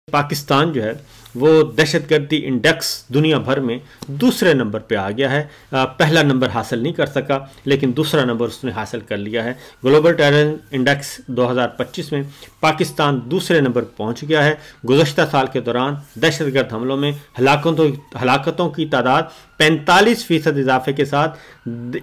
पाकिस्तान जो है वो दहशतगर्दी इंडेक्स दुनिया भर में दूसरे नंबर पे आ गया है। पहला नंबर हासिल नहीं कर सका, लेकिन दूसरा नंबर उसने हासिल कर लिया है। ग्लोबल टेररिज्म इंडेक्स 2025 में पाकिस्तान दूसरे नंबर पर पहुंच गया है। गुज़श्ता साल के दौरान दहशतगर्द हमलों में हलाकतों की तादाद 45% इजाफे के साथ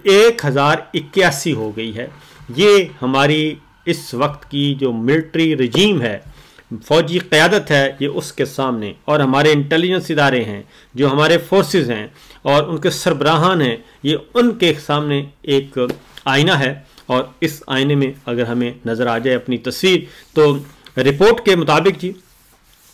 1081 हो गई है। ये हमारी इस वक्त की जो मिलिट्री रजीम है, फौजी क़यादत है, ये उसके सामने, और हमारे इंटेलिजेंस इदारे हैं, जो हमारे फोर्सेस हैं और उनके सरबराहान हैं, ये उनके सामने एक आईना है। और इस आईने में अगर हमें नज़र आ जाए अपनी तस्वीर, तो रिपोर्ट के मुताबिक जी,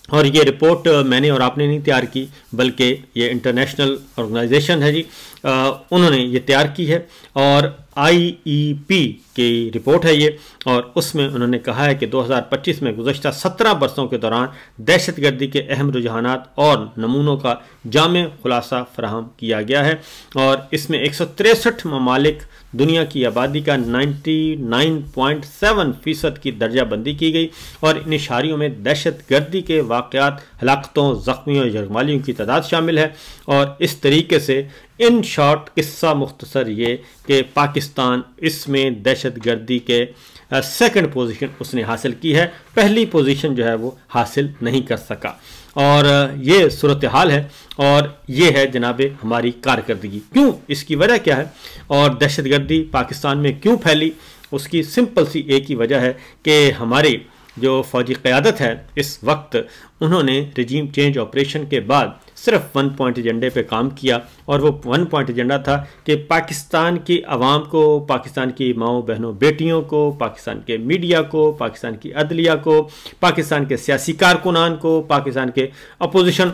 और ये रिपोर्ट मैंने और आपने नहीं तैयार की, बल्कि ये इंटरनेशनल ऑर्गेनाइजेशन है जी, उन्होंने ये तैयार की है और IEP की रिपोर्ट है ये। और उसमें उन्होंने कहा है कि 2025 में गुज़श्ता 17 बरसों के दौरान दहशतगर्दी के अहम रुझानात और नमूनों का जामे खुलासा फराहम किया गया है। और इसमें 163 ममालिक, दुनिया की आबादी का 99.7% की दर्जाबंदी की गई और इन इशारियों में दहशतगर्दी के वाक़यात, हलाकतों, ज़ख्मियों, यरमालियों की तादाद शामिल है। और इस तरीके से इन शॉर्ट किस्सा मुख्तसर ये कि पाकिस्तान इसमें दहशतगर्दी के सेकंड पोजीशन उसने हासिल की है, पहली पोजीशन जो है वो हासिल नहीं कर सका। और ये सूरत हाल है और ये है जनाबे हमारी कारकर्दगी। क्यों, इसकी वजह क्या है और दहशतगर्दी पाकिस्तान में क्यों फैली, उसकी सिंपल सी एक ही वजह है कि हमारी जो फौजी क़यादत है इस वक्त, उन्होंने रजीम चेंज ऑपरेशन के बाद सिर्फ 1 पॉइंट एजेंडे पे काम किया। और वो 1 पॉइंट एजेंडा था कि पाकिस्तान की आवाम को, पाकिस्तान की माओ बहनों बेटियों को, पाकिस्तान के मीडिया को, पाकिस्तान की अदलिया को, पाकिस्तान के सियासी कारकुनान को, पाकिस्तान के अपोजिशन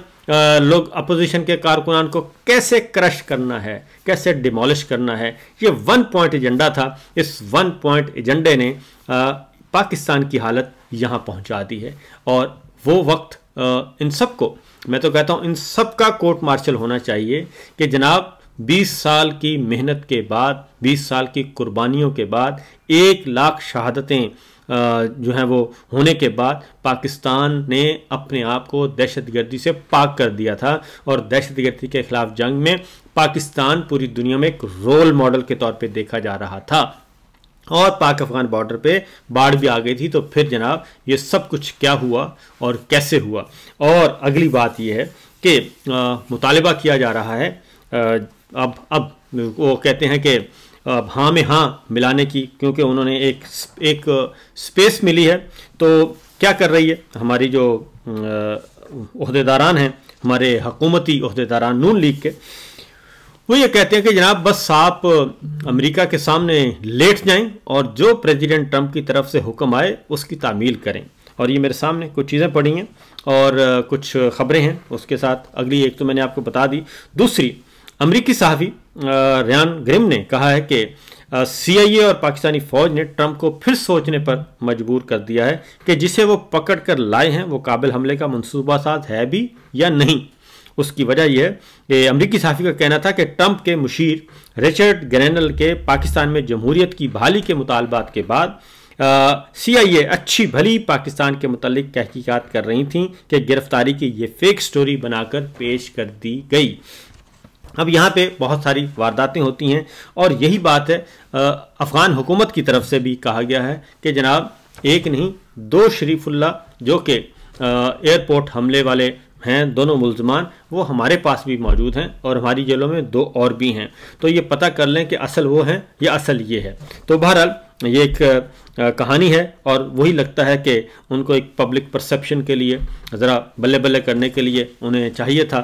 के कारकुनान को कैसे क्रश करना है, कैसे डिमोलिश करना है, ये 1 पॉइंट एजेंडा था। इस 1 पॉइंट एजेंडे ने पाकिस्तान की हालत यहाँ पहुँचा दी है। और वो वक्त इन सब को, मैं तो कहता हूँ इन सब का कोर्ट मार्शल होना चाहिए कि जनाब 20 साल की मेहनत के बाद, 20 साल की कुर्बानियों के बाद, 1 लाख शहादतें जो हैं वो होने के बाद पाकिस्तान ने अपने आप को दहशतगर्दी से पाक कर दिया था। और दहशतगर्दी के ख़िलाफ़ जंग में पाकिस्तान पूरी दुनिया में एक रोल मॉडल के तौर पे देखा जा रहा था। और पाक अफ़गान बॉर्डर पे बाढ़ भी आ गई थी। तो फिर जनाब ये सब कुछ क्या हुआ और कैसे हुआ। और अगली बात ये है कि मुतालिबा किया जा रहा है, अब वो कहते हैं कि हाँ में हाँ मिलाने की, क्योंकि उन्होंने एक स्पेस मिली है। तो क्या कर रही है हमारी जो ओहदेदारान हैं, हमारे हुकूमती ओहदेदारान नून लीग के, वो ये कहते हैं कि जनाब बस आप अमेरिका के सामने लेट जाएं और जो प्रेसिडेंट ट्रंप की तरफ से हुक्म आए उसकी तामील करें। और ये मेरे सामने कुछ चीज़ें पड़ी हैं और कुछ ख़बरें हैं, उसके साथ अगली एक तो मैंने आपको बता दी। दूसरी, अमेरिकी सहाफ़ी रियान ग्रिम ने कहा है कि CIA और पाकिस्तानी फ़ौज ने ट्रंप को फिर सोचने पर मजबूर कर दिया है कि जिसे वो पकड़ कर लाए हैं वो काबिल हमले का मनसूबासाज है भी या नहीं। उसकी वजह यह है कि अमरीकी सहाफ़ी का कहना था कि ट्रंप के मुशीर रिचर्ड ग्रेनल के पाकिस्तान में जमहूरियत की बहाली के मुतालबात के बाद CIA अच्छी भली पाकिस्तान के मुतालिक तहकीकात कर रही थी कि गिरफ्तारी की ये फेक स्टोरी बनाकर पेश कर दी गई। अब यहाँ पे बहुत सारी वारदातें होती हैं और यही बात है अफ़गान हुकूमत की तरफ से भी कहा गया है कि जनाब एक नहीं 2 शरीफुल्ला जो कि एयरपोर्ट हमले वाले हैं, दोनों मुल्ज़मान, वो हमारे पास भी मौजूद हैं और हमारी जेलों में 2 और भी हैं। तो ये पता कर लें कि असल वो हैं या असल ये है। तो बहरहाल ये एक कहानी है और वही लगता है कि उनको एक पब्लिक परसेप्शन के लिए ज़रा बल्ले बल्ले करने के लिए उन्हें चाहिए था,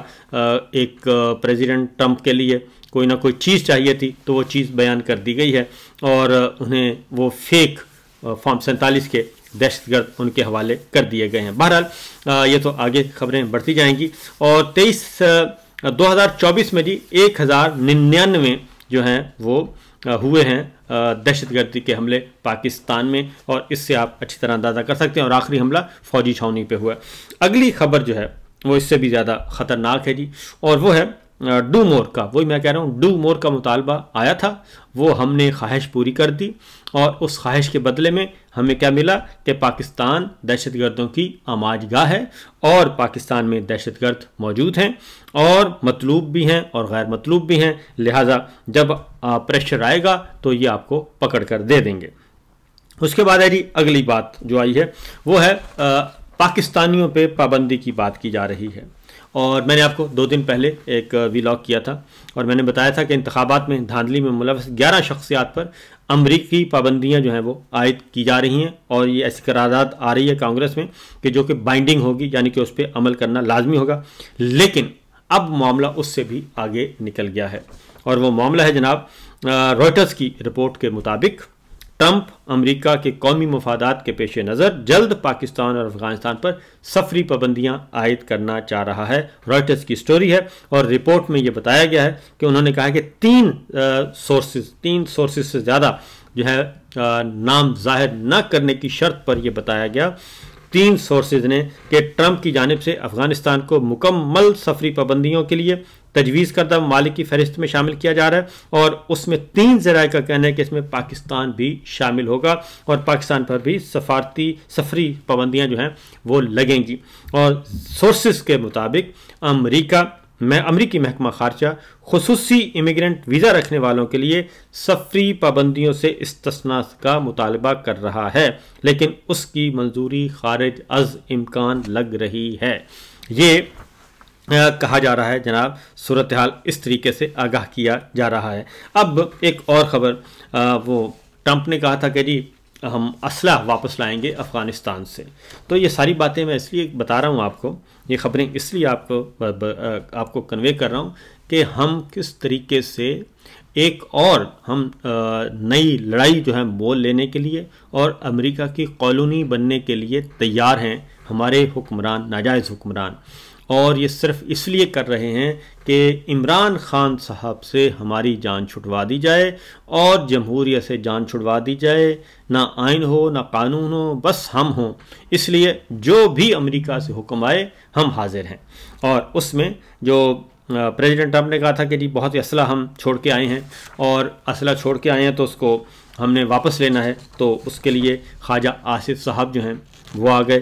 एक प्रेसिडेंट ट्रंप के लिए कोई ना कोई चीज़ चाहिए थी, तो वो चीज़ बयान कर दी गई है और उन्हें वो फेक फॉर्म 47 के दहशतगर्द उनके हवाले कर दिए गए हैं। बहरहाल ये तो आगे खबरें बढ़ती जाएंगी। और 2024 में जी 1099 जो हैं वो हुए हैं दहशतगर्दी के हमले पाकिस्तान में, और इससे आप अच्छी तरह अंदाज़ा कर सकते हैं। और आखिरी हमला फौजी छावनी पे हुआ। अगली खबर जो है वो इससे भी ज़्यादा ख़तरनाक है जी, और वो है डू मोर का। वही मैं कह रहा हूँ, डू मोर का मुतालबा आया था, वो हमने ख्वाहिश पूरी कर दी और उस ख्वाहिश के बदले में हमें क्या मिला कि पाकिस्तान दहशतगर्दों की आमाजगाह है और पाकिस्तान में दहशतगर्द मौजूद हैं और मतलूब भी हैं और गैर मतलूब भी हैं, लिहाजा जब प्रेशर आएगा तो ये आपको पकड़ कर दे देंगे। उसके बाद है जी अगली बात जो आई है वो है पाकिस्तानियों पे पाबंदी की बात की जा रही है। और मैंने आपको 2 दिन पहले एक व्लॉग किया था और मैंने बताया था कि इंतखाबात में धांधली में मुलव्वस 11 शख्सियात पर अमरीकी पाबंदियां जो हैं वो आयद की जा रही हैं और ये ऐसी करारदाद आ रही है कांग्रेस में कि जो कि बाइंडिंग होगी, यानी कि उस पर अमल करना लाजमी होगा। लेकिन अब मामला उससे भी आगे निकल गया है और वो मामला है जनाब रॉयटर्स की रिपोर्ट के मुताबिक ट्रंप अमेरिका के कौमी मफादात के पेश नज़र जल्द पाकिस्तान और अफगानिस्तान पर सफरी पाबंदियां आयद करना चाह रहा है। रॉयटर्स की स्टोरी है और रिपोर्ट में यह बताया गया है कि उन्होंने कहा कि 3 सोर्सेज से ज़्यादा जो है नाम जाहिर न करने की शर्त पर यह बताया गया 3 सोर्सेज ने कि ट्रंप की जानिब से अफगानिस्तान को मुकम्मल सफरी पाबंदियों के लिए तजवीज़ करदा ममालिक की फहरिस्त में शामिल किया जा रहा है और उसमें 3 ज़राए का कहना है कि इसमें पाकिस्तान भी शामिल होगा और पाकिस्तान पर भी सफरी पाबंदियां जो हैं वो लगेंगी। और सोर्सेज के मुताबिक अमरीकी महकमा खारजा खुसूसी इमिग्रेंट वीज़ा रखने वालों के लिए सफरी पाबंदियों से इस्तिस्ना का मुतालबा कर रहा है, लेकिन उसकी मंजूरी खारिज अज़ इम्कान लग रही है। ये कहा जा रहा है जनाब, सूरत हाल इस तरीके से आगाह किया जा रहा है। अब एक और ख़बर, वो ट्रंप ने कहा था कि जी हम असला वापस लाएंगे अफ़गानिस्तान से। तो ये सारी बातें मैं इसलिए बता रहा हूँ आपको, ये ख़बरें इसलिए आपको कन्वे कर रहा हूँ कि हम किस तरीके से एक और हम नई लड़ाई जो है मोल लेने के लिए और अमेरिका की कॉलोनी बनने के लिए तैयार हैं हमारे हुक्मरान, नाजायज़ हुक्मरान। और ये सिर्फ इसलिए कर रहे हैं कि इमरान खान साहब से हमारी जान छुड़वा दी जाए और जमहूरियत से जान छुड़वा दी जाए, ना आइन हो ना कानून हो, बस हम हों। इसलिए जो भी अमेरिका से हुक्म आए हम हाजिर हैं। और उसमें जो प्रेसिडेंट ट्रंप ने कहा था कि जी बहुत ही असला हम छोड़ के आए हैं और असला छोड़ के आए हैं तो उसको हमने वापस लेना है, तो उसके लिए ख्वाजा आसिफ साहब जो हैं वो आ गए,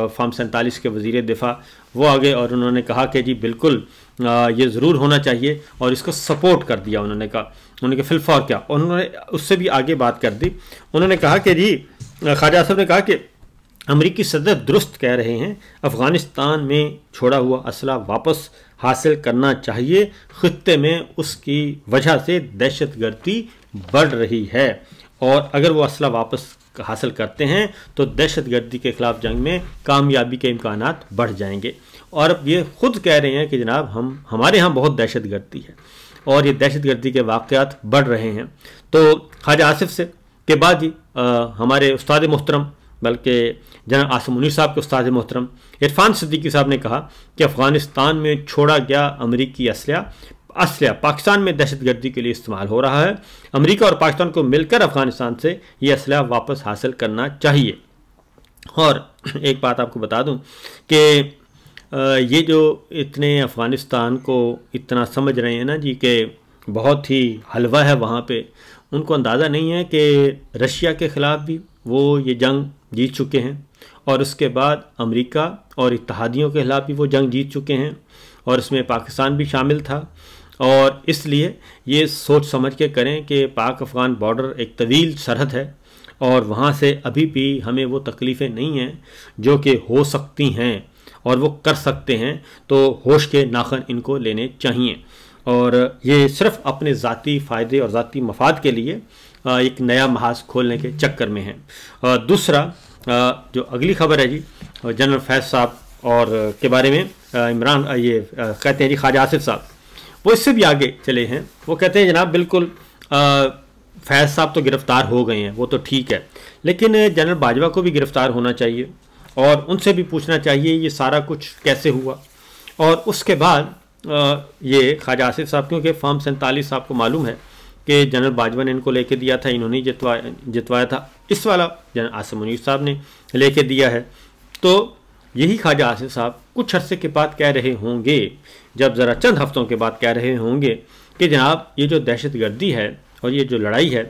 फॉर्म 47 के वज़ीर दिफा वो आ गए और उन्होंने कहा कि जी बिल्कुल ये ज़रूर होना चाहिए और इसको सपोर्ट कर दिया। उन्होंने कहा फिल्फा और क्या, और उन्होंने उससे भी आगे बात कर दी। उन्होंने कहा कि जी ख्वाजा आसिफ ने कहा कि अमरीकी सदर दुरुस्त कह रहे हैं, अफ़गानिस्तान में छोड़ा हुआ असला वापस हासिल करना चाहिए, खित्ते में उसकी वजह से दहशतगर्दी बढ़ रही है और अगर वो असला वापस हासिल करते हैं तो दहशतगर्दी के ख़िलाफ़ जंग में कामयाबी के इम्कानात बढ़ जाएंगे। और अब ये ख़ुद कह रहे हैं कि जनाब हमारे यहाँ बहुत दहशतगर्दी है और ये दहशतगर्दी के वाक़यात बढ़ रहे हैं। तो ख्वाजा आसिफ से के बाद ही हमारे उस्ताद मोहतरम, बल्कि जनाब आसिम मुनीर साहब के उस्ताद मोहतरम इरफान सिद्दीकी साहब ने कहा कि अफ़गानिस्तान में छोड़ा गया अमरीकी असला पाकिस्तान में दहशतगर्दी के लिए इस्तेमाल हो रहा है। अमेरिका और पाकिस्तान को मिलकर अफ़गानिस्तान से ये असला वापस हासिल करना चाहिए। और एक बात आपको बता दूं कि ये जो इतने अफ़गानिस्तान को इतना समझ रहे हैं ना जी कि बहुत ही हलवा है वहाँ पे, उनको अंदाज़ा नहीं है कि रशिया के ख़िलाफ़ भी वो ये जंग जीत चुके हैं और उसके बाद अमेरिका और इत्तेहादियों के ख़िलाफ़ भी वो जंग जीत चुके हैं और इसमें पाकिस्तान भी शामिल था। और इसलिए ये सोच समझ के करें कि पाक अफ़गान बॉर्डर एक तवील सरहद है और वहाँ से अभी भी हमें वो तकलीफ़ें नहीं हैं जो कि हो सकती हैं और वो कर सकते हैं, तो होश के नाखन इनको लेने चाहिए। और ये सिर्फ अपने ज़ाती फ़ायदे और ज़ाती मफाद के लिए एक नया महाज खोलने के चक्कर में हैं। दूसरा जो अगली खबर है जी, जनरल फैज़ साहब और के बारे में इमरान ये कहते हैं जी ख्वाजा आसिफ साहब वो इससे भी आगे चले हैं। वो कहते हैं जनाब बिल्कुल फैज़ साहब तो गिरफ़्तार हो गए हैं, वो तो ठीक है, लेकिन जनरल बाजवा को भी गिरफ़्तार होना चाहिए और उनसे भी पूछना चाहिए ये सारा कुछ कैसे हुआ। और उसके बाद ये ख्वाजा आसिफ साहब, क्योंकि फॉर्म 47 आपको मालूम है कि जनरल बाजवा ने इनको लेके दिया था, इन्होंने जितवाया था, इस वाला जनरल आसिम मुनीर साहब ने लेके दिया है। तो यही ख्वाजा आसिफ साहब कुछ अरसे के बाद कह रहे होंगे, जब ज़रा चंद हफ्तों के बाद कह रहे होंगे कि जनाब ये जो दहशतगर्दी है और ये जो लड़ाई है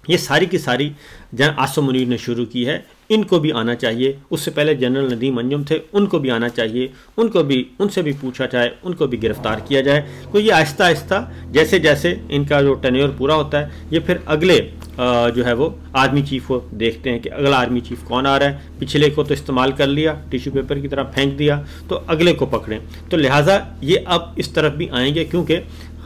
ये सारी की सारी जन आसिम मुनीर ने शुरू की है, इनको भी आना चाहिए। उससे पहले जनरल नदीम अंजुम थे, उनको भी आना चाहिए, उनसे भी पूछा जाए, उनको भी गिरफ्तार किया जाए। तो ये आहिस्ता आहिस्ता जैसे जैसे इनका जो टेन्योर पूरा होता है, ये फिर अगले जो है वो आर्मी चीफ को देखते हैं कि अगला आर्मी चीफ कौन आ रहा है। पिछले को तो इस्तेमाल कर लिया, टिश्यू पेपर की तरह फेंक दिया, तो अगले को पकड़ें। तो लिहाजा ये अब इस तरफ भी आएंगे, क्योंकि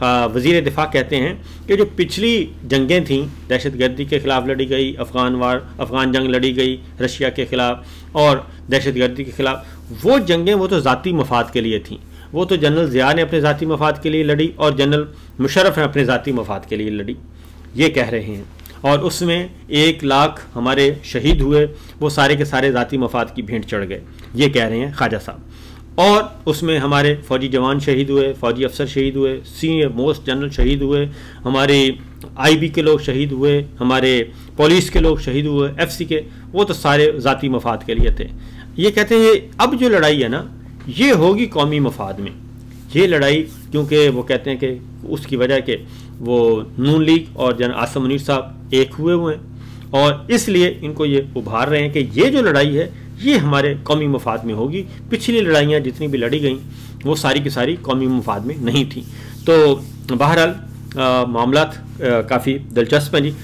वज़ीर दिफा कहते हैं कि जो पिछली जंगें थीं, दहशतगर्दी के ख़िलाफ़ लड़ी गई, अफ़गान जंग लड़ी गई रशिया के ख़िलाफ़ और दहशतगर्दी के ख़िलाफ़, वो जंगें वो तो ज़ाती मफाद के लिए थीं। वो तो जनरल ज़िया ने अपने ज़ाती मफाद के लिए लड़ी और जनरल मुशर्रफ ने अपने ज़ाती मफाद के लिए लड़ी, ये कह रहे हैं। और उसमें 1 लाख हमारे शहीद हुए, वो सारे के सारे ज़ाती मफाद की भेंट चढ़ गए, ये कह रहे हैं ख्वाजा साहब। और उसमें हमारे फ़ौजी जवान शहीद हुए, फ़ौजी अफसर शहीद हुए, सीनियर मोस्ट जनरल शहीद हुए, हमारे IB के लोग शहीद हुए, हमारे पुलिस के लोग शहीद हुए, FC के, वो तो सारे ज़ाती मफाद के लिए थे। ये कहते हैं अब जो लड़ाई है ना, ये होगी कौमी मफाद में ये लड़ाई, क्योंकि वो कहते हैं कि उसकी वजह के वो नून लीग और जन आसिम मुनीर साहब एक हुए हैं और इसलिए इनको ये उभार रहे हैं कि ये जो लड़ाई है ये हमारे कौमी मफाद में होगी। पिछली लड़ाइयाँ जितनी भी लड़ी गई वो सारी की सारी कौमी मफाद में नहीं थी। तो बहरहाल मामलात काफ़ी दिलचस्प हैं जी।